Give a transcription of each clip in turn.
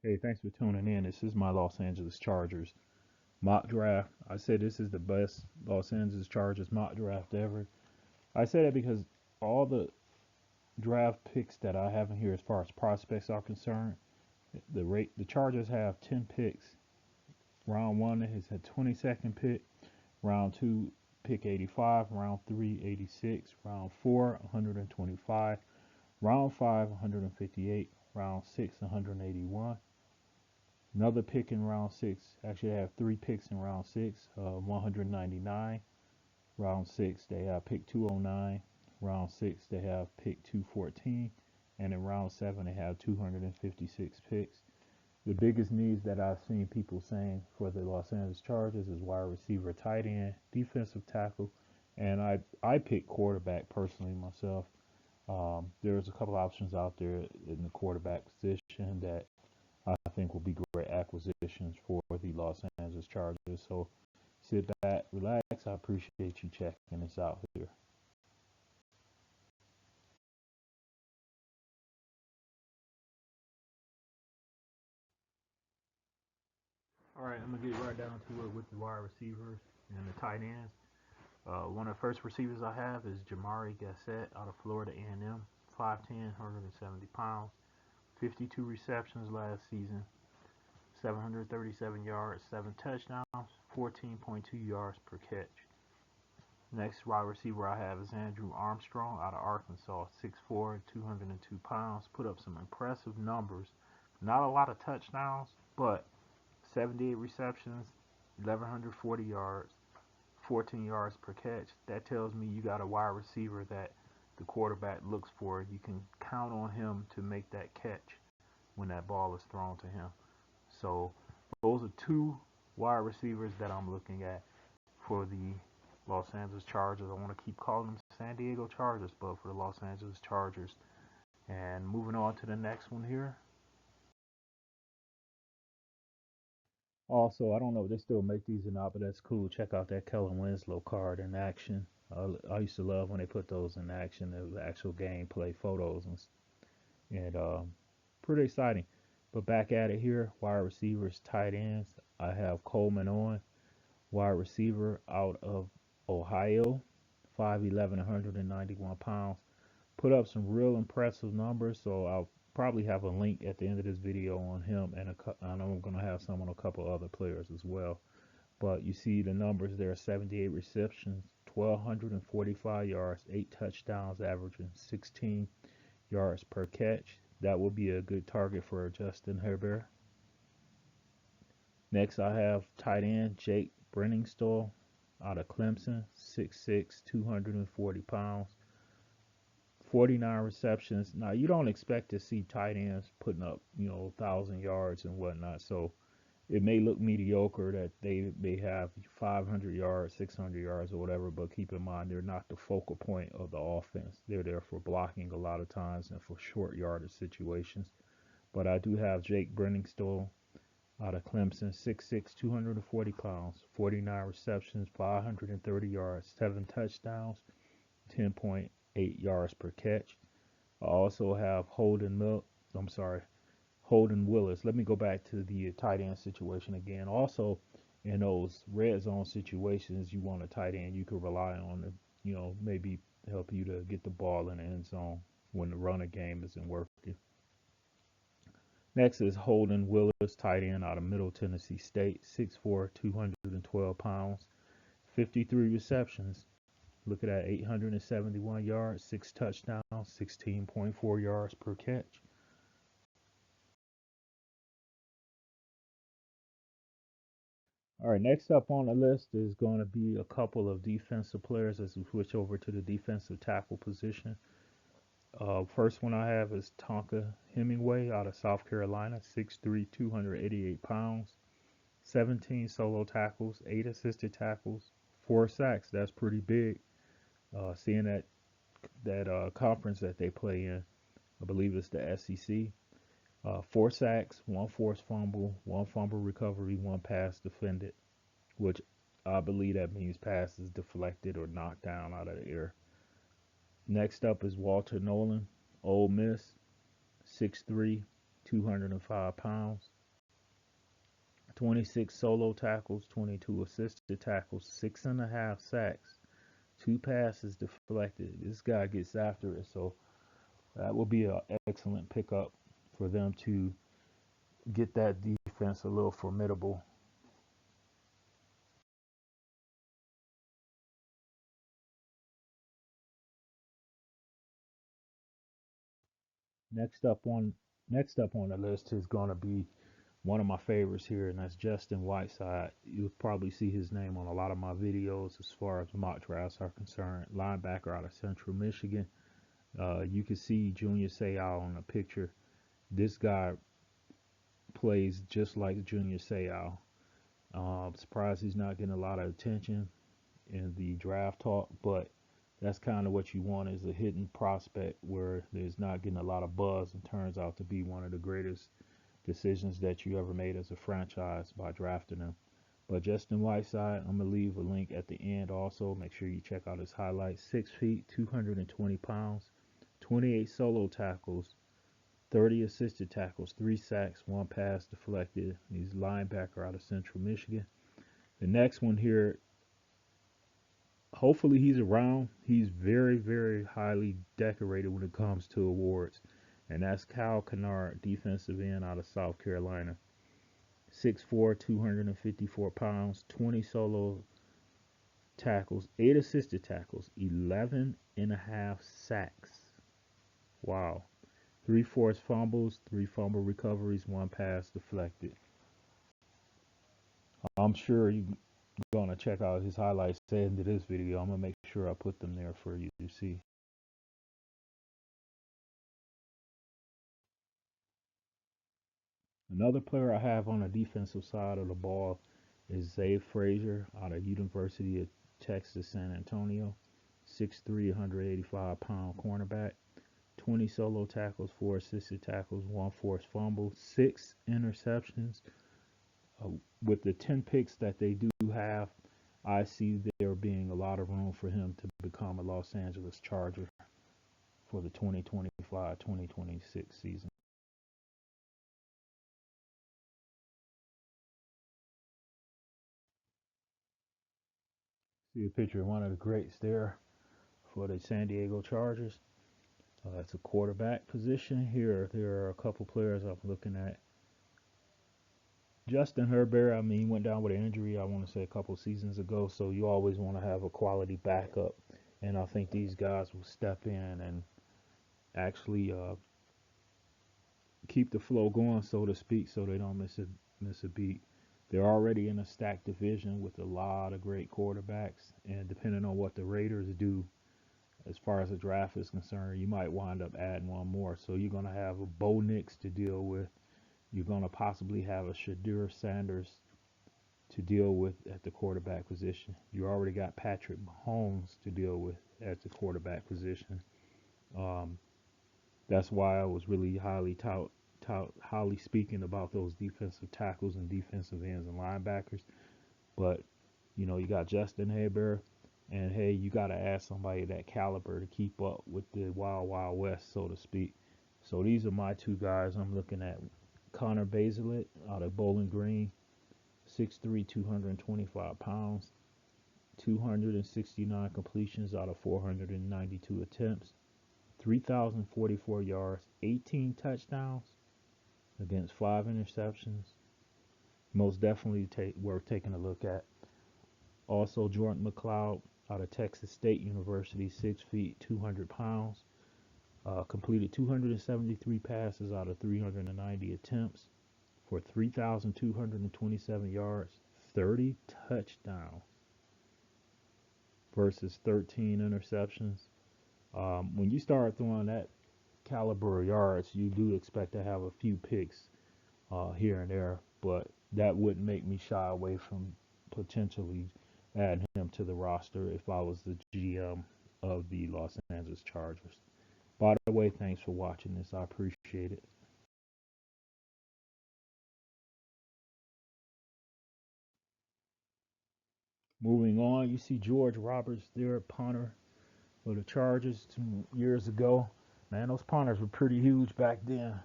Hey, thanks for tuning in. This is my Los Angeles Chargers mock draft. I said this is the best Los Angeles Chargers mock draft ever. I say that because all the draft picks that I have in here, as far as prospects are concerned, the Chargers have 10 picks. Round one is a 22nd pick. Round two, pick 85. Round three, 86. Round four, 125. Round five, 158. Round six, 181. Another pick in round six. Actually, they have three picks in round six. 199. Round six, they have pick 209. Round six, they have pick 214. And in round seven, they have 256 picks. The biggest needs that I've seen people saying for the Los Angeles Chargers is wide receiver, tight end, defensive tackle, and I pick quarterback personally myself. There's a couple options out there in the quarterback position that I think will be great acquisitions for the Los Angeles Chargers. So sit back, relax. I appreciate you checking this out here. All right, I'm gonna get right down to it with the wide receivers and the tight ends. One of the first receivers I have is Jamari Gassett out of Florida A&M, 5'10", 170 pounds, 52 receptions last season, 737 yards, 7 touchdowns, 14.2 yards per catch. Next wide receiver I have is Andrew Armstrong out of Arkansas, 6'4", 202 pounds, put up some impressive numbers. Not a lot of touchdowns, but 78 receptions, 1,140 yards, 14 yards per catch. That tells me you got a wide receiver that the quarterback looks for. You can count on him to make that catch when that ball is thrown to him. So those are two wide receivers that I'm looking at for the Los Angeles Chargers. I want to keep calling them San Diego Chargers, but for the Los Angeles Chargers. And moving on to the next one here. Also, I don't know if they still make these or not, but that's cool. Check out that Kellen Winslow card in action. I used to love when they put those in action, the actual gameplay photos, and pretty exciting. But back at it here, wide receivers, tight ends. I have Coleman on, wide receiver out of Ohio, 5'11", 191 pounds. Put up some real impressive numbers, so I'll probably have a link at the end of this video on him, and I'm going to have some on a couple other players as well. But you see the numbers there: 78 receptions, 1,245 yards, 8 touchdowns, averaging 16 yards per catch. That will be a good target for Justin Herbert. Next, I have tight end Jake Brenningstall out of Clemson, 6'6", 240 pounds, 49 receptions. Now, you don't expect to see tight ends putting up, 1,000 yards and whatnot. So it may look mediocre that they may have 500 yards, 600 yards, or whatever, but keep in mind they're not the focal point of the offense. They're there for blocking a lot of times and for short yardage situations. But I do have Jake Brenningstall out of Clemson, 6'6", 240 pounds, 49 receptions, 530 yards, 7 touchdowns, 10.8 yards per catch. I also have Holden Willis. Let me go back to the tight end situation again. Also, in those red zone situations, you want a tight end you can rely on to, maybe help you to get the ball in the end zone when the running game isn't working. Next is Holden Willis, tight end out of Middle Tennessee State, 6'4", 212 pounds, 53 receptions. Look at that, 871 yards, 6 touchdowns, 16.4 yards per catch. All right, next up on the list is going to be a couple of defensive players as we switch over to the defensive tackle position. First one I have is Tonka Hemingway out of South Carolina, 6'3", 288 pounds, 17 solo tackles, 8 assisted tackles, 4 sacks. That's pretty big. Seeing that conference that they play in, I believe it's the SEC. 4 sacks, 1 forced fumble, 1 fumble recovery, 1 pass defended, which I believe that means passes deflected or knocked down out of the air. Next up is Walter Nolan, Ole Miss, 6'3", 205 pounds, 26 solo tackles, 22 assisted tackles, 6.5 sacks, 2 passes deflected. This guy gets after it, so that will be an excellent pickup for them to get that defense a little formidable. Next up on next up on the list is going to be one of my favorites here, and that's Justin Whiteside. You'll probably see his name on a lot of my videos as far as mock drafts are concerned. Linebacker out of Central Michigan. You can see Junior Seau on the picture. This guy plays just like Junior Seau. I'm surprised he's not getting a lot of attention in the draft talk, but that's kind of what you want is a hidden prospect where there's not getting a lot of buzz and turns out to be one of the greatest decisions that you ever made as a franchise by drafting him. But Justin Whiteside, I'm going to leave a link at the end also. Make sure you check out his highlights. 6 feet, 220 pounds, 28 solo tackles, 30 assisted tackles, 3 sacks, 1 pass deflected. He's linebacker out of Central Michigan. The next one here, hopefully he's around. He's very, very highly decorated when it comes to awards. And that's Kyle Kennard, defensive end out of South Carolina. 6'4", 254 pounds, 20 solo tackles, 8 assisted tackles, 11.5 sacks. Wow. 3 forced fumbles, 3 fumble recoveries, 1 pass deflected. I'm sure you're going to check out his highlights at the end of this video. I'm going to make sure I put them there for you to see. Another player I have on the defensive side of the ball is Zay Frazier out of University of Texas San Antonio. 6'3", 185-pound cornerback. 20 solo tackles, 4 assisted tackles, 1 forced fumble, 6 interceptions. With the 10 picks that they do have, I see there being a lot of room for him to become a Los Angeles Charger for the 2025-2026 season. See a picture of one of the greats there for the San Diego Chargers. That's a quarterback position. Here, there are a couple players I'm looking at. Justin Herbert, I mean, he went down with an injury, I want to say a couple seasons ago, so you always want to have a quality backup. And I think these guys will step in and actually keep the flow going, so to speak, so they don't miss a beat. They're already in a stacked division with a lot of great quarterbacks, and depending on what the Raiders do as far as the draft is concerned, you might wind up adding one more. So you're going to have a Bo Nix to deal with. You're going to possibly have a Shadur Sanders to deal with at the quarterback position. You already got Patrick Mahomes to deal with at the quarterback position. Um, that's why I was really highly speaking about those defensive tackles and defensive ends and linebackers. But you got Justin Herbert, and hey, you got to ask somebody that caliber to keep up with the wild, wild west, so to speak. So these are my two guys I'm looking at. Connor Bazelett out of Bowling Green, 6'3", 225 pounds, 269 completions out of 492 attempts, 3,044 yards, 18 touchdowns against 5 interceptions. Most definitely worth taking a look at. Also, Jordan McLeod out of Texas State University, 6 feet, 200 pounds. Completed 273 passes out of 390 attempts for 3,227 yards, 30 touchdowns versus 13 interceptions. When you start throwing that caliber of yards, you do expect to have a few picks here and there, but that wouldn't make me shy away from potentially adding him to the roster if I was the GM of the Los Angeles Chargers. By the way, thanks for watching this. I appreciate it. Moving on, you see George Roberts there, punter for the Chargers 2 years ago. Man, those punters were pretty huge back then.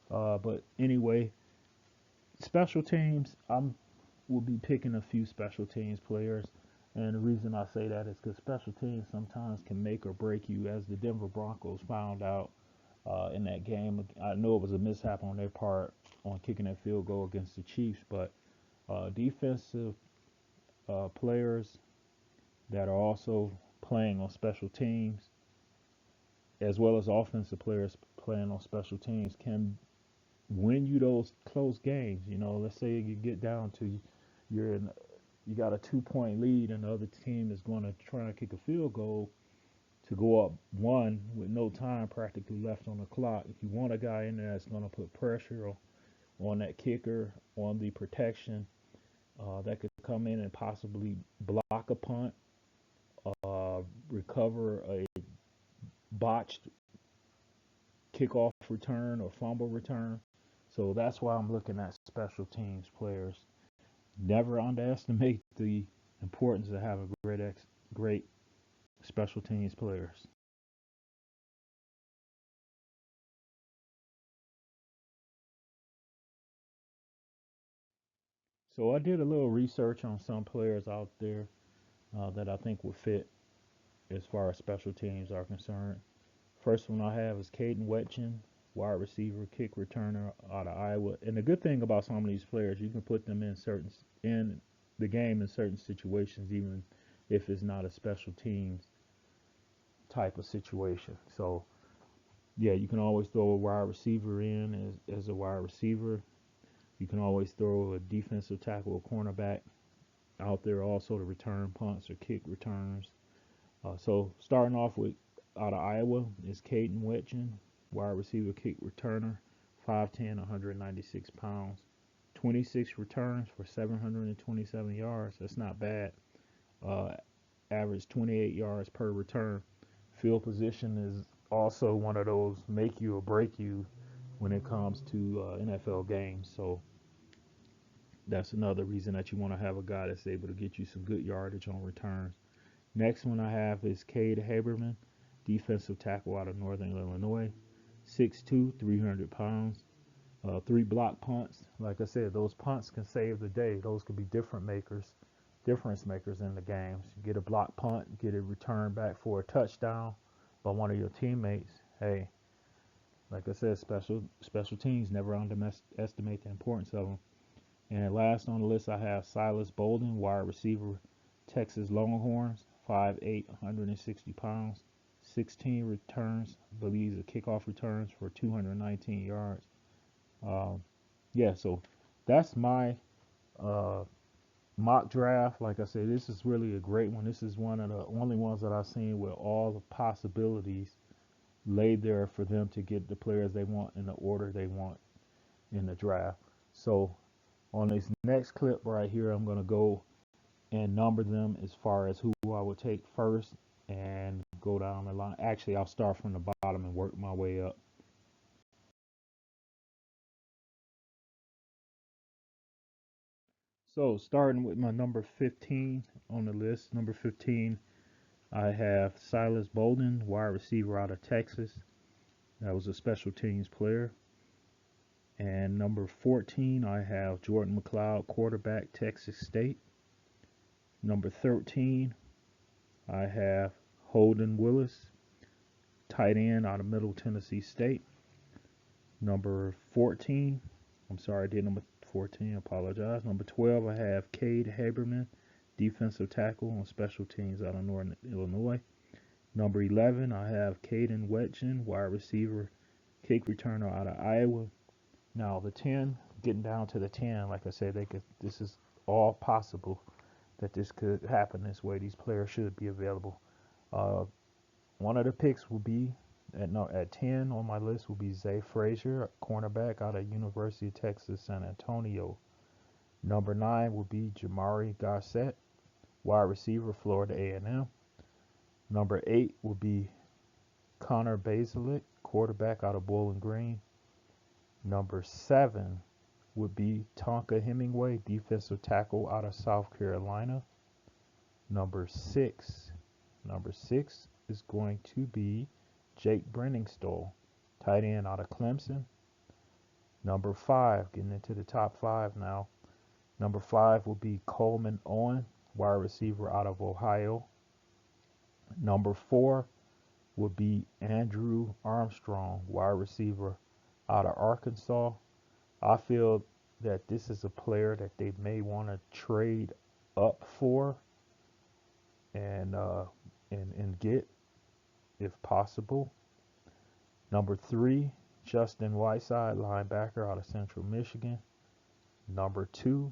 But anyway, Special teams, will be picking a few special teams players. And the reason I say that is because special teams sometimes can make or break you, as the Denver Broncos found out in that game. I know it was a mishap on their part on kicking that field goal against the Chiefs, but defensive players that are also playing on special teams, as well as offensive players playing on special teams, can win you those close games. You know, let's say you get down to you're in, you got a 2 point lead, and the other team is going to try and kick a field goal to go up one with no time practically left on the clock. If you want a guy in there that's going to put pressure on that kicker, on the protection, that could come in and possibly block a punt, recover a botched kickoff return or fumble return. So that's why I'm looking at special teams players. Never underestimate the importance of having great special teams players. So I did a little research on some players out there that I think would fit as far as special teams are concerned. First one I have is Caden Wetchin, wide receiver, kick returner out of Iowa. And the good thing about some of these players, you can put them in the game in certain situations, even if it's not a special teams type of situation. So yeah, you can always throw a wide receiver in as a wide receiver. You can always throw a defensive tackle or cornerback out there also to return punts or kick returns. So starting off with out of Iowa is Caden Wetchin, wide receiver, kick returner, 5'10", 196 pounds, 26 returns for 727 yards. That's not bad. Uh, Average 28 yards per return. Field position is also one of those make you or break you when it comes to NFL games. So that's another reason that you want to have a guy that's able to get you some good yardage on returns. Next one I have is Cade Haberman, defensive tackle out of Northern Illinois, 6'2", 300 pounds, 3 block punts. Like I said, those punts can save the day. Those could be difference makers in the games. Get a block punt, get it returned back for a touchdown by one of your teammates. Hey, like I said, special teams, never underestimate the importance of them. And last on the list, I have Silas Bolden, wide receiver, Texas Longhorns, 5'8", 160 pounds, 16 returns, I believe the kickoff returns for 219 yards. Um, yeah, so that's my uh, mock draft. Like I said, this is really a great one. This is one of the only ones that I've seen where all the possibilities laid there for them to get the players they want in the order they want in the draft. So on this next clip right here, I'm going to go and number them as far as who I would take first and go down the line. Actually, I'll start from the bottom and work my way up. So, starting with my number 15 on the list, number 15, I have Silas Bolden, wide receiver out of Texas. That was a special teams player. And number 14, I have Jordan McLeod, quarterback, Texas State. Number 13, I have Holden Willis, tight end out of Middle Tennessee State. Number 14, I'm sorry, I did number 14, I apologize. Number 12, I have Cade Haberman, defensive tackle on special teams out of Northern Illinois. Number 11, I have Caden Wetchin, wide receiver, kick returner out of Iowa. Now the 10, getting down to the 10, like I said, this is all possible that this could happen this way. These players should be available. Uh, One of the picks will be at 10 on my list will be Zay Frazier, cornerback out of University of Texas San Antonio. Number 9 will be Jamari Gossett, wide receiver, Florida A&M. Number 8 will be Connor Bazelak, quarterback out of Bowling Green. Number 7 would be Tonka Hemingway, defensive tackle out of South Carolina. Number 6 is going to be Jake Brenningstole, tight end out of Clemson. Number 5, getting into the top 5 now. Number 5 will be Coleman Owen, wide receiver out of Ohio. Number 4 will be Andrew Armstrong, wide receiver out of Arkansas. I feel that this is a player that they may want to trade up for and get if possible. Number 3, Justin Whiteside, linebacker out of Central Michigan. Number 2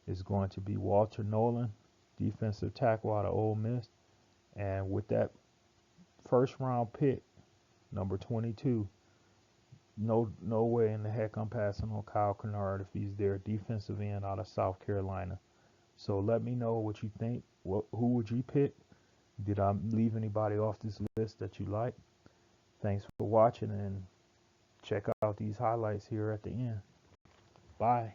is going to be Walter Nolan, defensive tackle out of Ole Miss. And with that first round pick, number 22, no way in the heck I'm passing on Kyle Kennard if he's their defensive end out of South Carolina. So let me know what you think. Who would you pick? Did I leave anybody off this list that you like? Thanks for watching, and check out these highlights here at the end. Bye.